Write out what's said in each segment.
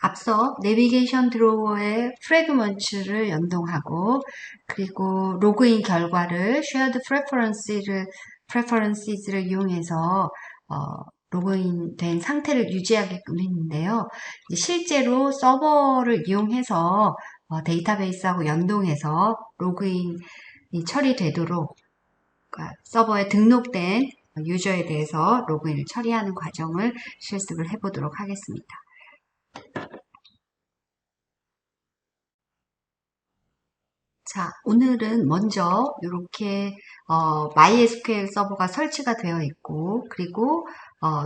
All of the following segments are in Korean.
앞서 내비게이션 드로어에 프래그먼트를 연동하고 그리고 로그인 결과를 shared preferences를 이용해서 로그인 된 상태를 유지하게끔 했는데요. 실제로 서버를 이용해서 데이터베이스하고 연동해서 로그인이 처리되도록 그러니까 서버에 등록된 유저에 대해서 로그인을 처리하는 과정을 실습을 해보도록 하겠습니다. 자, 오늘은 먼저 이렇게 MySQL 서버가 설치가 되어 있고 그리고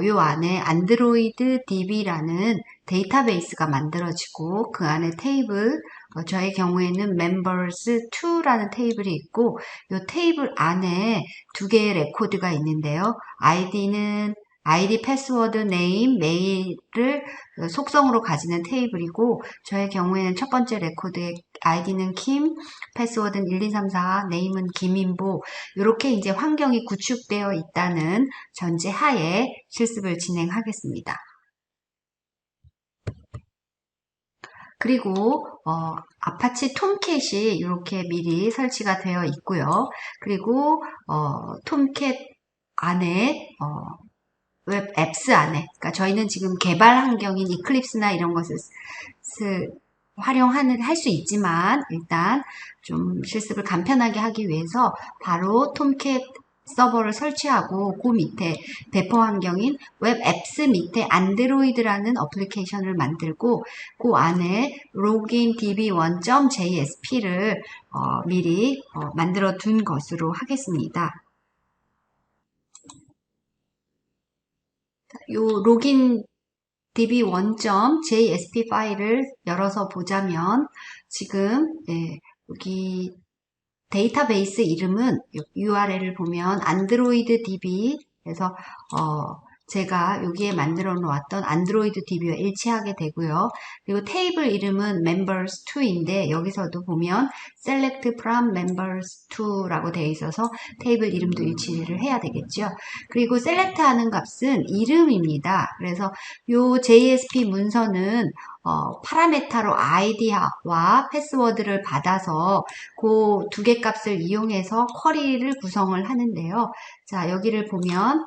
요 안에 안드로이드 DB라는 데이터베이스가 만들어지고 그 안에 테이블 저의 경우에는 members2라는 테이블이 있고 요 테이블 안에 두 개의 레코드가 있는데요. ID, 패스워드, 네임, 메일을 속성으로 가지는 테이블이고 저의 경우에는 첫 번째 레코드의 아이디는 김, 패스워드는 1234, 네임은 김인보 이렇게 이제 환경이 구축되어 있다는 전제 하에 실습을 진행하겠습니다. 그리고 아파치 톰캣이 이렇게 미리 설치가 되어 있고요. 그리고 톰캣 안에 웹 앱스 안에, 그러니까 저희는 지금 개발 환경인 이클립스나 이런 것을 할 수 있지만 일단 좀 실습을 간편하게 하기 위해서 바로 톰캣 서버를 설치하고 그 밑에 배포 환경인 웹 앱스 밑에 안드로이드라는 어플리케이션을 만들고 그 안에 login db1.jsp를 미리 만들어 둔 것으로 하겠습니다. 요 로긴 db1.jsp 파일을 열어서 보자면 지금 여기 데이터베이스 이름은 URL을 보면 안드로이드 DB 그래서 제가 여기에 만들어 놓았던 안드로이드 DB와 일치하게 되고요. 그리고 테이블 이름은 members2인데 여기서도 보면 select from members2라고 되어 있어서 테이블 이름도 일치를 해야 되겠죠. 그리고 select 하는 값은 이름입니다. 그래서 요 JSP 문서는 파라메타로 아이디와 패스워드를 받아서 그 두 개 값을 이용해서 쿼리를 구성을 하는데요. 자, 여기를 보면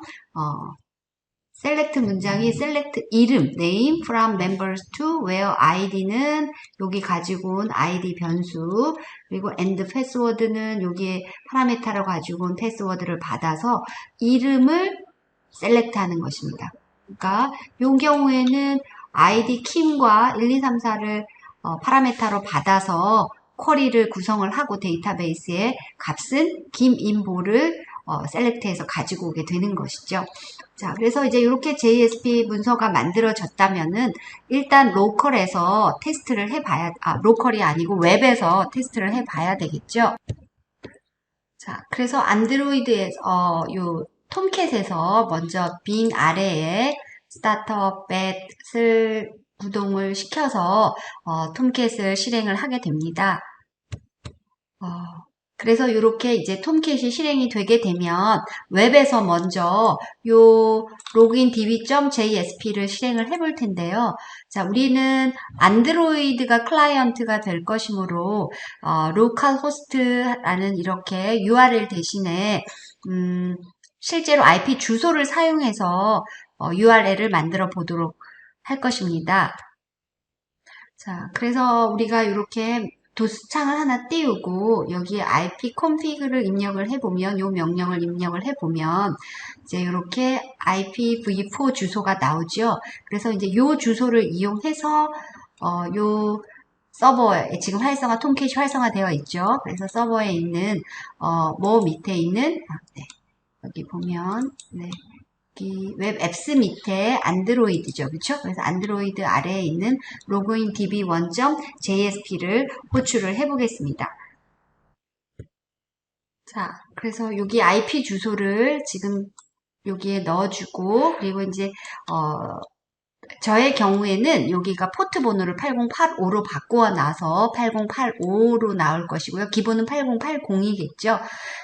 select 문장이 select 이름, name from members to where id는 여기 가지고 온 id 변수 그리고 and 패스워드는 여기에 파라메타로 가지고 온 패스워드를 받아서 이름을 select 하는 것입니다. 그러니까 이 경우에는 id kim과 1234를 파라메타로 받아서 쿼리를 구성을 하고 데이터베이스의 값은 김인보를 셀렉트해서 가지고 오게 되는 것이죠. 자, 그래서 이제 이렇게 JSP 문서가 만들어졌다면은 일단 로컬에서 테스트를 해봐야, 로컬이 아니고 웹에서 테스트를 해봐야 되겠죠. 자, 그래서 안드로이드에서 요 톰캣에서 먼저 빈 아래에 스타트업 뱃을 구동을 시켜서 톰캣을 실행을 하게 됩니다. 그래서 이렇게 이제 톰캣이 실행이 되게 되면 웹에서 먼저 요 login db.jsp를 실행을 해볼 텐데요. 자, 우리는 안드로이드가 클라이언트가 될 것이므로 localhost라는 이렇게 URL 대신에 실제로 IP 주소를 사용해서 URL을 만들어 보도록 할 것입니다. 자, 그래서 우리가 이렇게 도스창을 하나 띄우고 여기에 IP config를 입력을 해보면 이 명령을 입력을 해보면 이제 이렇게 IPv4 주소가 나오죠. 그래서 이제 이 주소를 이용해서 요 서버에 지금 톰캣이 활성화되어 있죠. 그래서 서버에 있는 뭐 밑에 있는 네, 여기 보면 네. 웹 앱스 밑에 안드로이드죠. 그렇죠? 그래서 안드로이드 아래에 있는 로그인 db1.jsp를 호출을 해보겠습니다. 자, 그래서 여기 IP 주소를 지금 여기에 넣어주고 그리고 이제 저의 경우에는 여기가 포트 번호를 8085로 바꾸어 놔서 8085로 나올 것이고요. 기본은 8080이겠죠.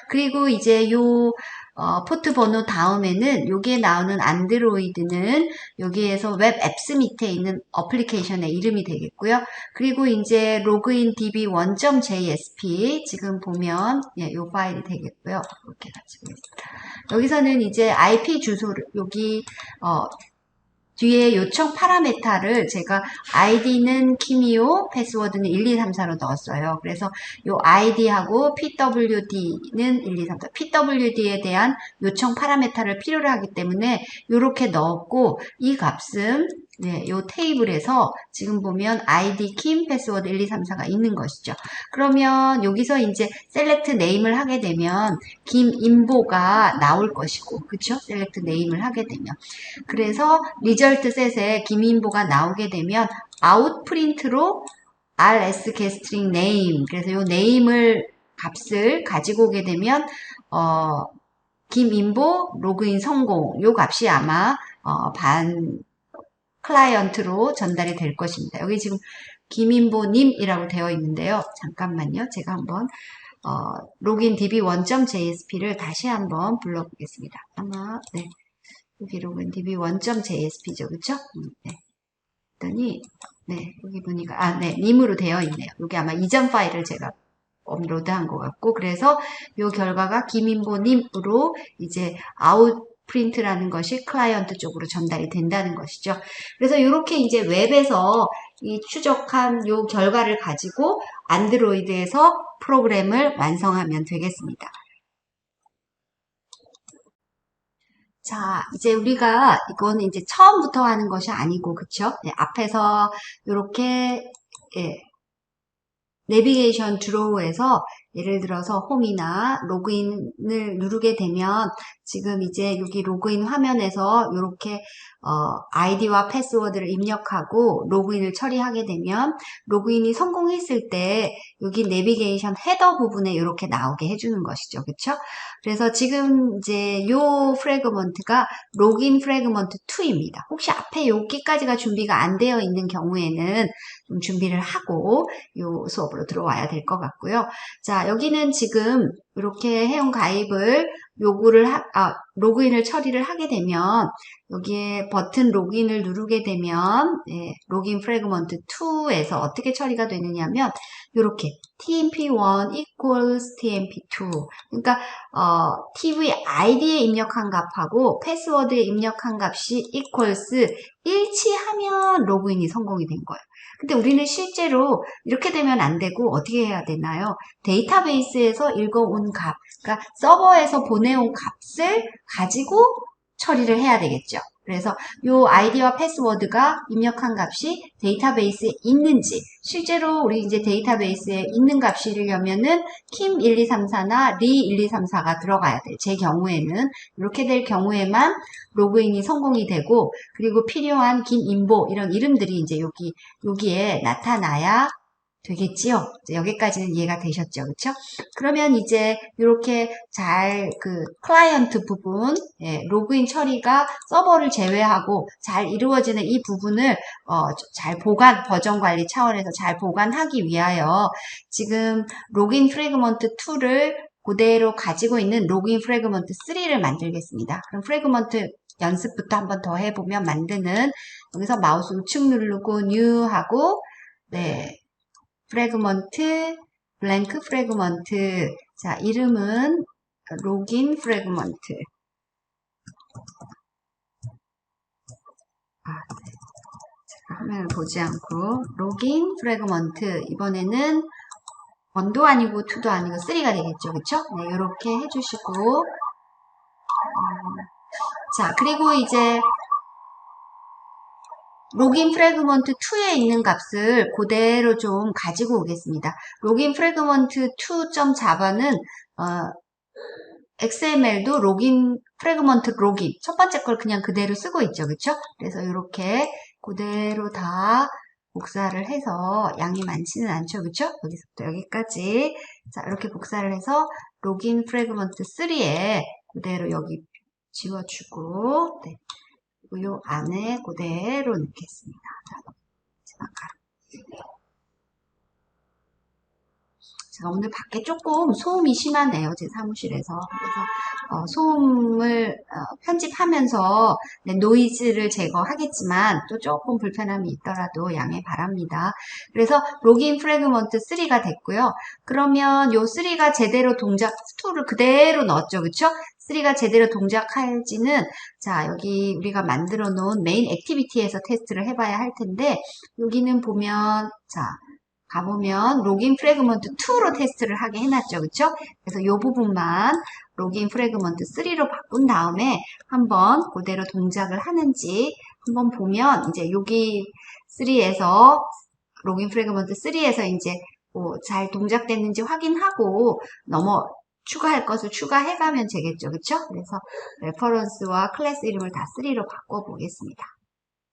그리고 이제 요 포트 번호 다음에는 여기에 나오는 안드로이드는 여기에서 웹 앱스 밑에 있는 어플리케이션의 이름이 되겠고요. 그리고 이제 로그인 db1.jsp 지금 보면 이 파일이 되겠고요. 이렇게 가지고 있습니다. 여기서는 이제 IP 주소를 여기 뒤에 요청 파라메타를 제가 아이디는 키미오, 패스워드는 1234로 넣었어요. 그래서 요 아이디하고 pwd는 1234, pwd에 대한 요청 파라메타를 필요로 하기 때문에 이렇게 넣었고 이 값은 요 테이블에서 지금 보면 아이디, 킴, 패스워드 1234가 있는 것이죠. 그러면 여기서 이제 셀렉트 네임을 하게 되면 김인보가 나올 것이고, 그쵸? 셀렉트 네임을 하게 되면. 그래서 리절트 셋에 김인보가 나오게 되면 아웃프린트로 rs 게스트링 네임, 그래서 요 네임을 값을 가지고 오게 되면 김인보 로그인 성공, 요 값이 아마 반 클라이언트로 전달이 될 것입니다. 여기 지금 김인보님이라고 되어 있는데요. 잠깐만요. 제가 한번 로그인 db1.jsp를 다시 한번 불러보겠습니다. 아마 네. 여기 로그인 db1.jsp죠. 그쵸? 네. 했더니 네. 여기 보니까 네. 님으로 되어 있네요. 여기 아마 이전 파일을 제가 업로드한 것 같고, 그래서 이 결과가 김인보님으로 이제 아웃프린트라는 것이 클라이언트 쪽으로 전달이 된다는 것이죠. 그래서 이렇게 이제 웹에서 이 추적한 이 결과를 가지고 안드로이드에서 프로그램을 완성하면 되겠습니다. 자, 이제 우리가 이거는 이제 처음부터 하는 것이 아니고, 그쵸? 네, 앞에서 이렇게 예, 내비게이션 드로우에서 예를 들어서 홈이나 로그인을 누르게 되면 지금 이제 여기 로그인 화면에서 이렇게 아이디와 패스워드를 입력하고 로그인을 처리하게 되면 로그인이 성공했을 때 여기 내비게이션 헤더 부분에 이렇게 나오게 해주는 것이죠. 그쵸? 그래서 지금 이제 요 프래그먼트가 로그인 프래그먼트 2입니다. 혹시 앞에 여기까지가 준비가 안 되어 있는 경우에는 좀 준비를 하고 요 수업으로 들어와야 될 것 같고요. 자, 여기는 지금 이렇게 회원 가입을 요구를 로그인을 처리를 하게 되면 여기에 버튼 로그인을 누르게 되면 로그인 프래그먼트 2에서 어떻게 처리가 되느냐면 이렇게 tmp1 equals tmp2 그러니까 TV ID에 입력한 값하고 패스워드에 입력한 값이 equals 일치하면 로그인이 성공이 된 거예요. 근데 우리는 실제로 이렇게 되면 안 되고 어떻게 해야 되나요? 데이터베이스에서 읽어온 값, 그러니까 서버에서 보내온 값을 가지고 처리를 해야 되겠죠. 그래서 이 아이디와 패스워드가 입력한 값이 데이터베이스에 있는지, 실제로 우리 이제 데이터베이스에 있는 값이려면은 킴1234나 리1234가 들어가야 돼. 제 경우에는 이렇게 될 경우에만 로그인이 성공이 되고, 그리고 필요한 김인보 이런 이름들이 이제 여기에 나타나야 되겠지요. 여기까지는 이해가 되셨죠? 그쵸? 그러면 이제 이렇게 잘 클라이언트 부분, 로그인 처리가 서버를 제외하고 잘 이루어지는 이 부분을 잘 버전 관리 차원에서 잘 보관하기 위하여 지금 로그인 프래그먼트 2를 그대로 가지고 있는 로그인 프래그먼트 3를 만들겠습니다. 그럼 프래그먼트 연습부터 한번 더 해보면 만드는 여기서 마우스 우측 누르고 뉴 하고 네. 프래그먼트, 블랭크 프래그먼트. 자, 이름은 로긴 프래그먼트. 제가 화면을 보지 않고 로긴 프래그먼트. 이번에는 1도 아니고 2도 아니고 3가 되겠죠. 그쵸? 네, 이렇게 해주시고 자, 그리고 이제 로긴 프래그먼트 2에 있는 값을 그대로 좀 가지고 오겠습니다. 로긴 프래그먼트 2.자바는 XML도 로긴 프래그먼트 로긴 첫 번째 걸 그냥 그대로 쓰고 있죠. 그쵸? 그래서 이렇게 그대로 다 복사를 해서 양이 많지는 않죠. 그쵸? 여기서부터 여기까지 자 이렇게 복사를 해서 로긴 프래그먼트 3에 그대로 여기 지워주고 네. 그리고 요 안에 그대로 넣겠습니다. 제가 오늘 밖에 조금 소음이 심하네요. 제 사무실에서. 그래서 소음을 편집하면서 네, 노이즈를 제거하겠지만 또 조금 불편함이 있더라도 양해 바랍니다. 그래서 로그인 프래그먼트 3가 됐고요. 그러면 요 3가 제대로 동작 2를 그대로 넣었죠. 그쵸? 3가 제대로 동작할지는 자 여기 우리가 만들어 놓은 메인 액티비티에서 테스트를 해봐야 할 텐데 여기는 보면 자 가보면 로그인 프래그먼트 2로 테스트를 하게 해놨죠. 그쵸? 그래서 이 부분만 로그인 프래그먼트 3로 바꾼 다음에 한번 그대로 동작을 하는지 한번 보면 이제 여기 3에서 로그인 프래그먼트 3에서 이제 잘 동작됐는지 확인하고 추가할 것을 추가해가면 되겠죠. 그쵸? 그래서 레퍼런스와 클래스 이름을 다 3로 바꿔보겠습니다.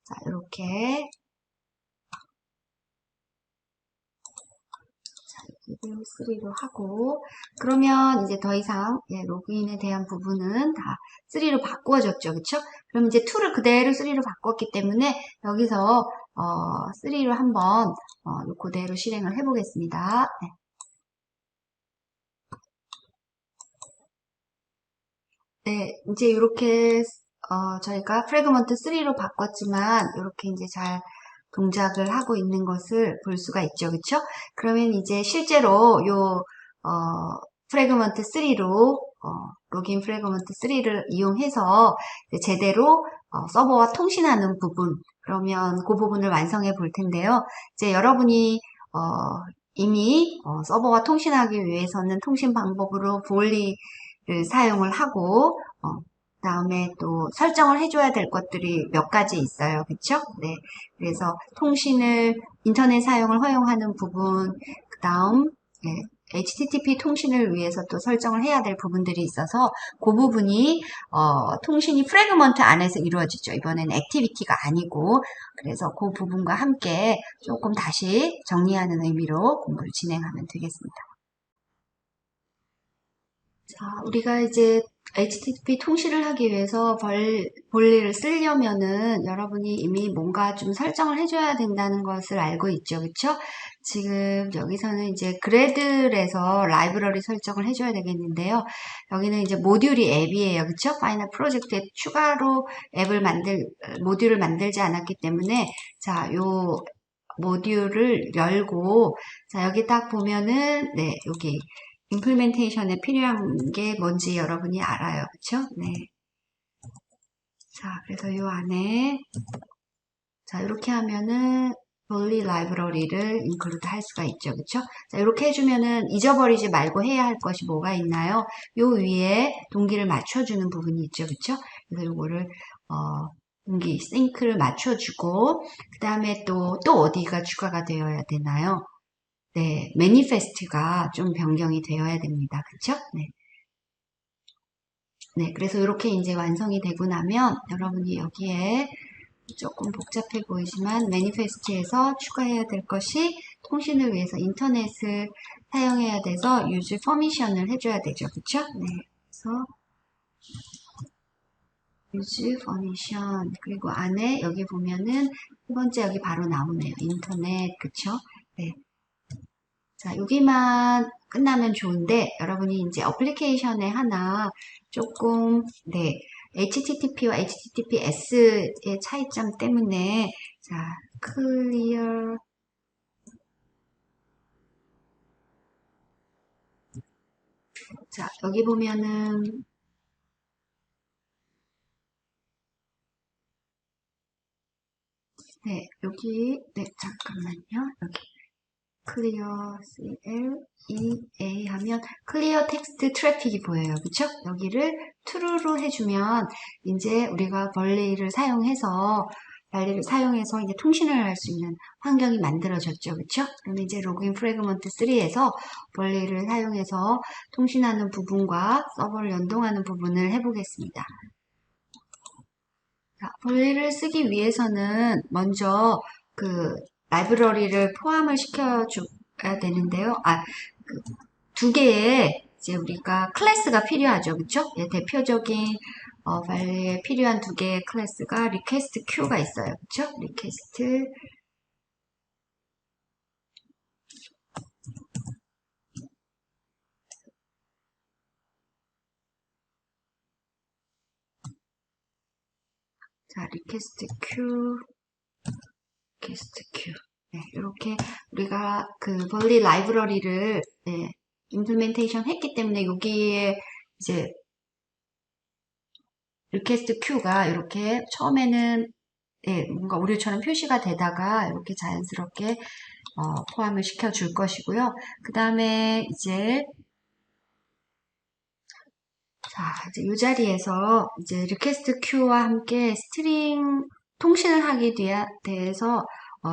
자, 이렇게 3로 하고 그러면 이제 더 이상 로그인에 대한 부분은 다 3로 바꿔졌죠. 그쵸? 그럼 이제 2를 그대로 3로 바꿨기 때문에 여기서 3로 한번 그대로 실행을 해보겠습니다. 네. 네, 이제 이렇게 저희가 프래그먼트 3로 바꿨지만 이렇게 이제 잘 동작을 하고 있는 것을 볼 수가 있죠. 그쵸? 그러면 이제 실제로 요 프래그먼트 3로 로그인 프래그먼트 3를 이용해서 제대로 서버와 통신하는 부분 그러면 그 부분을 완성해 볼 텐데요. 이제 여러분이 이미 서버와 통신하기 위해서는 통신 방법으로 볼리를 사용을 하고 그다음에 또 설정을 해줘야 될 것들이 몇 가지 있어요. 그쵸? 네. 그래서 인터넷 사용을 허용하는 부분, 그 다음, HTTP 통신을 위해서 또 설정을 해야 될 부분들이 있어서 그 부분이 통신이 프래그먼트 안에서 이루어지죠. 이번엔 액티비티가 아니고 그래서 그 부분과 함께 조금 다시 정리하는 의미로 공부를 진행하면 되겠습니다. 자, 우리가 이제 HTTP 통신을 하기 위해서 볼리를 쓰려면은 여러분이 이미 뭔가 좀 설정을 해줘야 된다는 것을 알고 있죠. 그쵸? 지금 여기서는 이제 그래들에서 라이브러리 설정을 해줘야 되겠는데요. 여기는 이제 모듈이 앱이에요. 그쵸? 파이널 프로젝트에 추가로 모듈을 만들지 않았기 때문에 자, 요 모듈을 열고 자, 여기 딱 보면은 네, 여기 임플멘테이션에 필요한 게 뭔지 여러분이 알아요. 그쵸? 네. 자, 그래서 이 안에, 자, 이렇게 하면은, 볼리 라이브러리를 인클루드 할 수가 있죠. 그쵸? 자, 이렇게 해주면은 잊어버리지 말고 해야 할 것이 뭐가 있나요? 요 위에 동기를 맞춰주는 부분이 있죠. 그쵸? 그래서 요거를, 동기, 싱크를 맞춰주고, 그 다음에 또 어디가 추가가 되어야 되나요? 네, 매니페스트가 좀 변경이 되어야 됩니다. 그쵸? 네. 네, 그래서 이렇게 이제 완성이 되고 나면 여러분이 여기에 조금 복잡해 보이지만 매니페스트에서 추가해야 될 것이 통신을 위해서 인터넷을 사용해야 돼서 유즈 퍼미션을 해줘야 되죠. 그쵸? 네. 그래서 유즈 퍼미션 그리고 안에 여기 보면은 첫 번째 여기 바로 나오네요. 인터넷 그쵸? 네. 자, 여기만 끝나면 좋은데 여러분이 이제 어플리케이션에 하나 조금 네 HTTP와 HTTPS의 차이점 때문에 자 클리어 자 여기 보면은 네 여기 네 잠깐만요 여기 클리어 CLEA 하면 클리어 텍스트 트래픽이 보여요. 그쵸? 여기를 true로 해주면 이제 우리가 벌레를 사용해서 이제 통신을 할 수 있는 환경이 만들어졌죠. 그쵸? 그러면 이제 로그인 프래그먼트 3에서 벌레를 사용해서 통신하는 부분과 서버를 연동하는 부분을 해보겠습니다. 자, 벌레를 쓰기 위해서는 먼저 그 라이브러리를 포함을 시켜줘야 되는데요. 그 두 개의 이제 우리가 클래스가 필요하죠. 그쵸? 예, 대표적인 발레에 필요한 두 개의 클래스가 request queue가 있어요. 그쵸? 자, 리퀘스트 q, 리퀘스트 q. 네, 이렇게 우리가 그 벌리 라이브러리를 네, 임플멘테이션 했기 때문에 여기에 이제 리퀘스트 que가 이렇게 처음에는 예, 뭔가 오류처럼 표시가 되다가 이렇게 자연스럽게 포함을 시켜 줄 것이고요. 그 다음에 이제 자, 이제 이 자리에서 이제 리퀘스트 queue와 함께 스트링 통신을 하기 대해서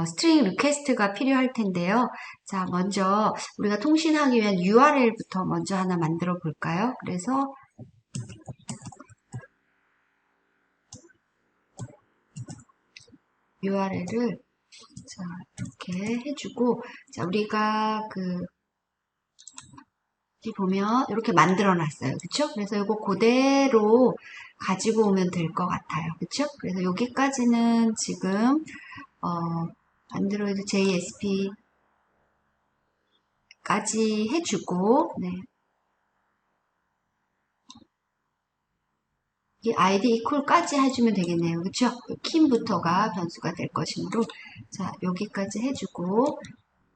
스트링 리퀘스트가 필요할 텐데요. 자, 먼저 우리가 통신하기 위한 URL부터 먼저 하나 만들어 볼까요? 그래서 URL을 자, 이렇게 해주고 자, 우리가 여기 보면 이렇게 만들어 놨어요. 그쵸? 그래서 이거 그대로 가지고 오면 될 것 같아요. 그쵸? 그래서 여기까지는 지금 안드로이드 JSP까지 해주고 네. 이 ID equal까지 해주면 되겠네요. 그쵸? 킴부터가 변수가 될 것이므로 자 여기까지 해주고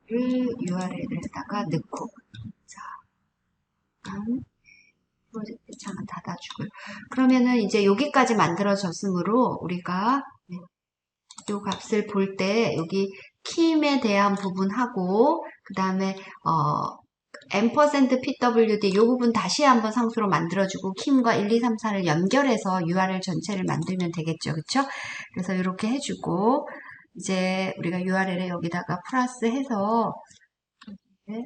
URL에다가 넣고 자 프로젝트 창을 닫아주고요. 그러면은 이제 여기까지 만들어졌으므로 우리가 이 값을 볼 때 여기 킴에 대한 부분하고 그 다음에 %pwd 이 부분 다시 한번 상수로 만들어주고 킴과 1, 2, 3, 4를 연결해서 URL 전체를 만들면 되겠죠. 그쵸? 그래서 이렇게 해주고 이제 우리가 URL에 여기다가 플러스 해서 네.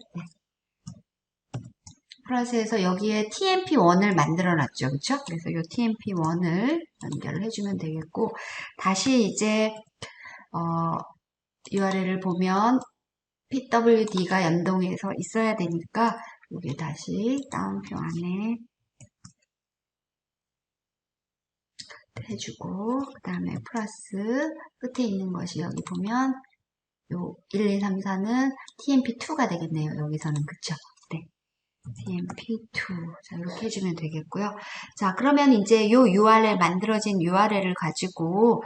플러스해서 여기에 TMP1을 만들어 놨죠. 그쵸? 그래서 이 TMP1을 연결을 해주면 되겠고 다시 이제 URL을 보면 PWD가 연동해서 있어야 되니까 여기 다시 다운표 안에 해주고 그 다음에 플러스 끝에 있는 것이 여기 보면 요 1, 2, 3, 4는 TMP2가 되겠네요. 여기서는 그쵸? 네. TMP2 자 이렇게 해주면 되겠고요. 자 그러면 이제 요 URL 만들어진 URL을 가지고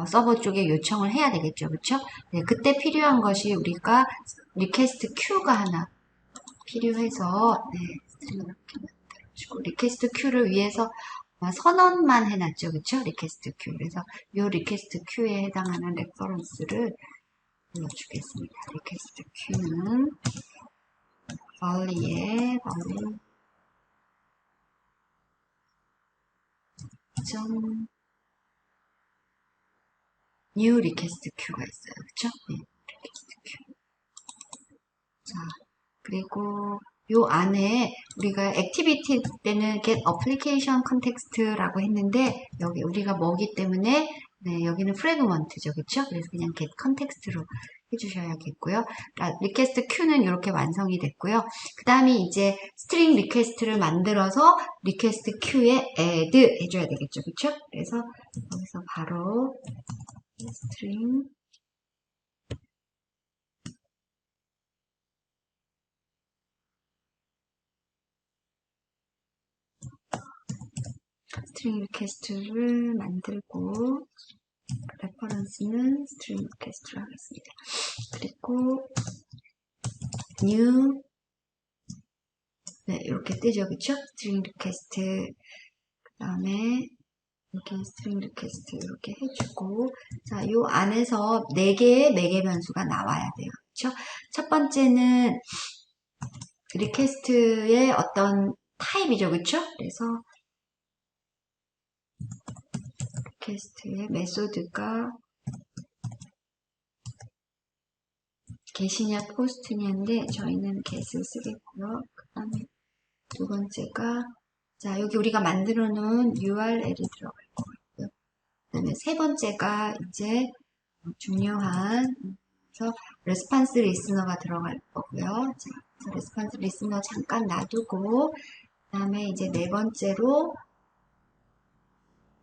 서버 쪽에 요청을 해야 되겠죠. 그쵸? 네, 그때 필요한 것이 우리가 리퀘스트 queue가 하나 필요해서 네, 이렇게 만들어주고 리퀘스트 queue를 위해서 선언만 해놨죠. 그쵸? 리퀘스트 queue. 그래서 이 리퀘스트 queue에 해당하는 레퍼런스를 불러주겠습니다. 리퀘스트 queue는 벌리에 벌리 점 new request queue가 있어요. 그쵸? 네, request queue. 자, 그리고 요 안에 우리가 액티비티 때는 get application context라고 했는데 여기 우리가 뭐기 때문에 네, 여기는 프래그먼트죠. 그쵸? 그래서 그냥 get context로 해주셔야겠고요. 리퀘스트 queue는 이렇게 완성이 됐고요. 그 다음에 이제 스트링 리퀘스트를 만들어서 리퀘스트 queue에 add 해줘야 되겠죠. 그쵸? 그래서 여기서 바로 스트링 리퀘스트를 만들고 레퍼런스는 스트링 리퀘스트로 하겠습니다. 그리고 new 네 이렇게 뜨죠. 그쵸? 스트링 리퀘스트 그 다음에 여기 스트링 리퀘스트 이렇게 해주고 자, 요 안에서 4개의 매개 변수가 나와야 돼요. 그쵸? 첫 번째는 리퀘스트의 어떤 타입이죠. 그쵸? 그래서 리퀘스트의 메소드가 get이냐 post냐인데 저희는 get을 쓰겠고요. 그 다음에 두 번째가 자 여기 우리가 만들어 놓은 URL이 들어갈 거고요. 그 다음에 세 번째가 이제 중요한 그래서 레스판스 리스너가 들어갈 거고요. 자, 레스판스 리스너 잠깐 놔두고 그 다음에 이제 네 번째로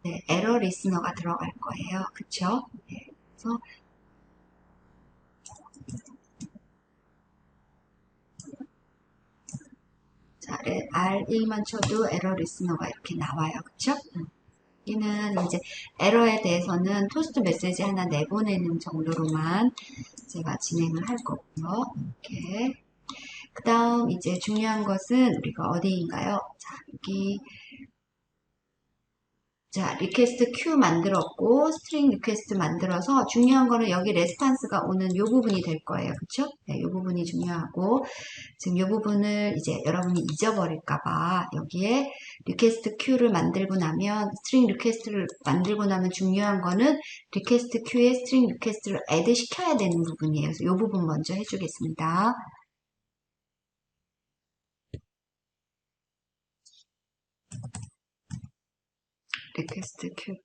네, 에러 리스너가 들어갈 거예요. 그쵸? 네, 그래서 자, R1만 쳐도 에러 리스너가 이렇게 나와요. 그쵸? 여기는 이제 에러에 대해서는 토스트 메시지 하나 내보내는 정도로만 제가 진행을 할 거고요. 이렇게. 그 다음 이제 중요한 것은 우리가 어디인가요? 자, 여기 자, 리퀘스트 q 만들었고 스트링 리퀘스트 만들어서 중요한 거는 여기 레스판스가 오는 요 부분이 될 거예요. 그쵸? 네, 요 부분이 중요하고 지금 요 부분을 이제 여러분이 잊어버릴까봐 여기에 리퀘스트 queue를 만들고 나면 스트링 리퀘스트를 만들고 나면 중요한 거는 리퀘스트 queue에 스트링 리퀘스트를 add 시켜야 되는 부분이에요. 그래서 요 부분 먼저 해주겠습니다. 리퀘스트 queue.add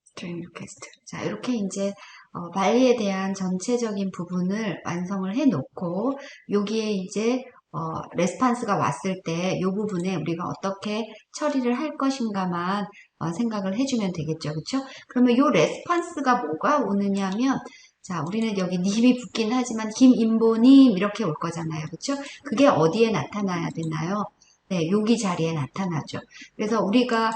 스트링 리퀘스트. 자, 이렇게 이제 발리에 대한 전체적인 부분을 완성을 해 놓고 여기에 이제 레스판스가 왔을 때 이 부분에 우리가 어떻게 처리를 할 것인가만 생각을 해주면 되겠죠. 그렇죠? 그러면 이 레스판스가 뭐가 오느냐면 자, 우리는 여기 님이 붙긴 하지만 김인보님 이렇게 올 거잖아요. 그렇죠? 그게 어디에 나타나야 되나요? 네, 여기 자리에 나타나죠. 그래서 우리가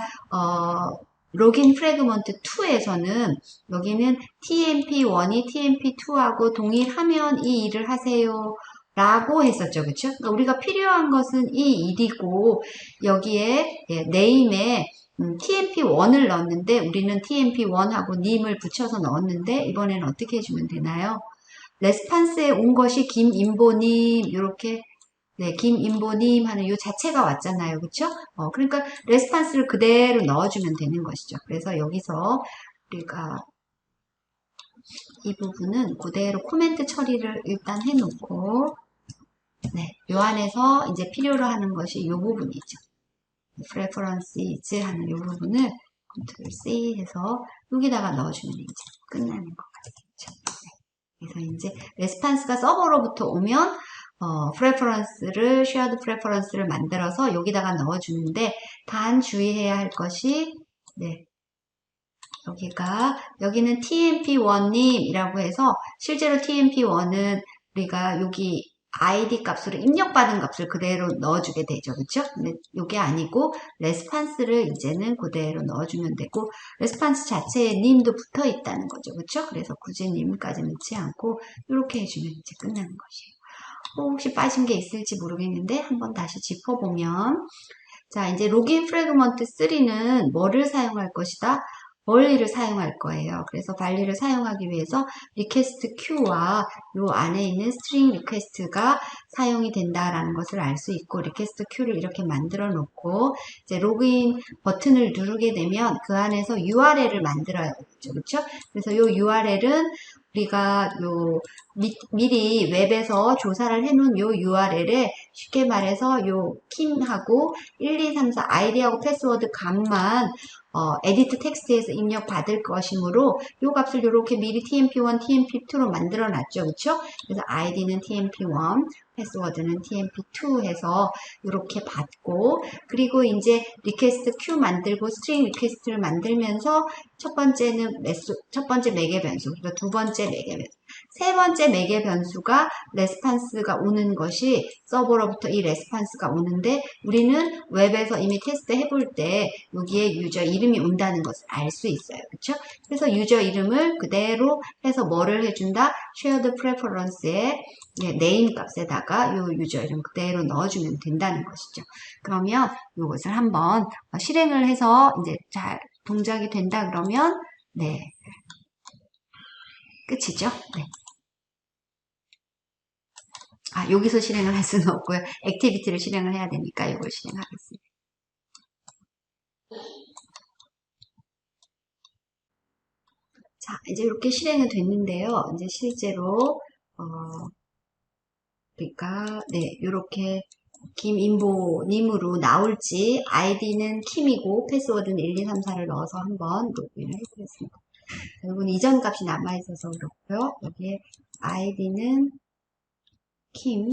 로긴 프래그먼트 2에서는 여기는 TMP1이 TMP2하고 동일하면 이 일을 하세요. 라고 했었죠. 그쵸? 그러니까 우리가 필요한 것은 이 일이고 여기에 네임에 TMP1을 넣었는데 우리는 TMP1하고 님을 붙여서 넣었는데 이번에는 어떻게 해주면 되나요? 레스판스에 온 것이 김인보님 이렇게 네, 김인보님 하는 요 자체가 왔잖아요. 그쵸? 그러니까 레스판스를 그대로 넣어주면 되는 것이죠. 그래서 여기서 우리가 이 부분은 그대로 코멘트 처리를 일단 해놓고 네, 요 안에서 이제 필요로 하는 것이 요 부분이죠. preferences 하는 요 부분을 Ctrl C 해서 여기다가 넣어주면 이제 끝나는 것 같겠죠. 그래서 이제 레스판스가 서버로부터 오면 프레퍼런스를 shared 프레퍼런스를 만들어서 여기다가 넣어주는데 단 주의해야 할 것이 네 여기는 TMP1님이라고 해서 실제로 TMP1은 우리가 여기 ID 값으로 입력받은 값을 그대로 넣어주게 되죠. 그쵸? 근데 이게 아니고 레스판스를 이제는 그대로 넣어주면 되고 레스판스 자체에 님도 붙어 있다는 거죠. 그쵸? 그래서 굳이 님까지 넣지 않고 이렇게 해주면 이제 끝나는 것이에요. 혹시 빠진 게 있을지 모르겠는데 한번 다시 짚어보면 자 이제 로긴 프래그먼트 3는 뭐를 사용할 것이다? 벌리를 사용할 거예요. 그래서 발리를 사용하기 위해서 리퀘스트 queue와 요 안에 있는 스트링 리퀘스트가 사용이 된다라는 것을 알 수 있고 리퀘스트 queue를 이렇게 만들어 놓고 이제 로그인 버튼을 누르게 되면 그 안에서 URL을 만들어야겠죠. 그렇죠? 그래서 요 URL은 우리가 요 미리 웹에서 조사를 해놓은 요 URL에 쉽게 말해서 요 킴하고 1, 2, 3, 4 아이디하고 패스워드 값만 에디트 텍스트에서 입력 받을 것이므로 요 값을 이렇게 미리 TMP1, TMP2로 만들어 놨죠. 그쵸? 그래서 아이디는 TMP1, 패스워드는 TMP2 해서 이렇게 받고 그리고 이제 리퀘스트 q 만들고 스트링 리퀘스트를 만들면서 첫 번째 매개 변수, 그리고 두 번째 매개 변수, 세 번째 매개 변수가 레스판스가 오는 것이 서버로부터 이 레스판스가 오는데 우리는 웹에서 이미 테스트 해볼 때 여기에 유저 이름이 온다는 것을 알 수 있어요. 그렇죠? 그래서 유저 이름을 그대로 해서 뭐를 해준다? shared preference의 네임 값에다가 이 유저 이름 그대로 넣어주면 된다는 것이죠. 그러면 이것을 한번 실행을 해서 이제 잘 동작이 된다 그러면 네 끝이죠. 네. 여기서 실행을 할 수는 없고요. 액티비티를 실행을 해야 되니까 이걸 실행하겠습니다. 자, 이제 이렇게 실행이 됐는데요. 이제 실제로 그러니까 네, 이렇게 김인보님으로 나올지 아이디는 킴이고 패스워드는 1, 2, 3, 4를 넣어서 한번 로그인을 해보겠습니다. 여러분 이전 값이 남아있어서 그렇고요. 여기에 아이디는 킴,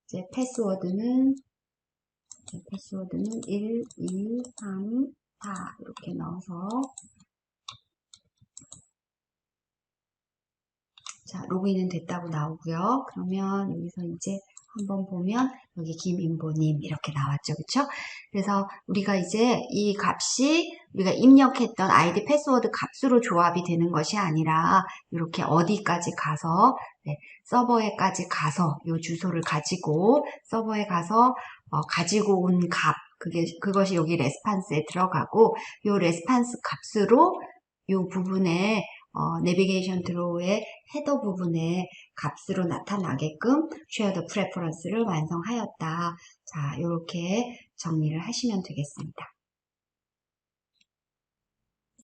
이제 패스워드는 1, 2, 3, 4 이렇게 넣어서 자, 로그인은 됐다고 나오고요. 그러면 여기서 이제 한번 보면 여기 김인보님 이렇게 나왔죠. 그쵸? 그래서 우리가 이제 이 값이 우리가 입력했던 아이디 패스워드 값으로 조합이 되는 것이 아니라 이렇게 어디까지 가서 네, 서버에까지 가서 이 주소를 가지고 서버에 가서 가지고 온 값 그것이 여기 레스판스에 들어가고 이 레스판스 값으로 이 부분에 내비게이션 드로우의 헤더 부분에 값으로 나타나게끔 shared preference를 완성하였다. 자, 이렇게 정리를 하시면 되겠습니다.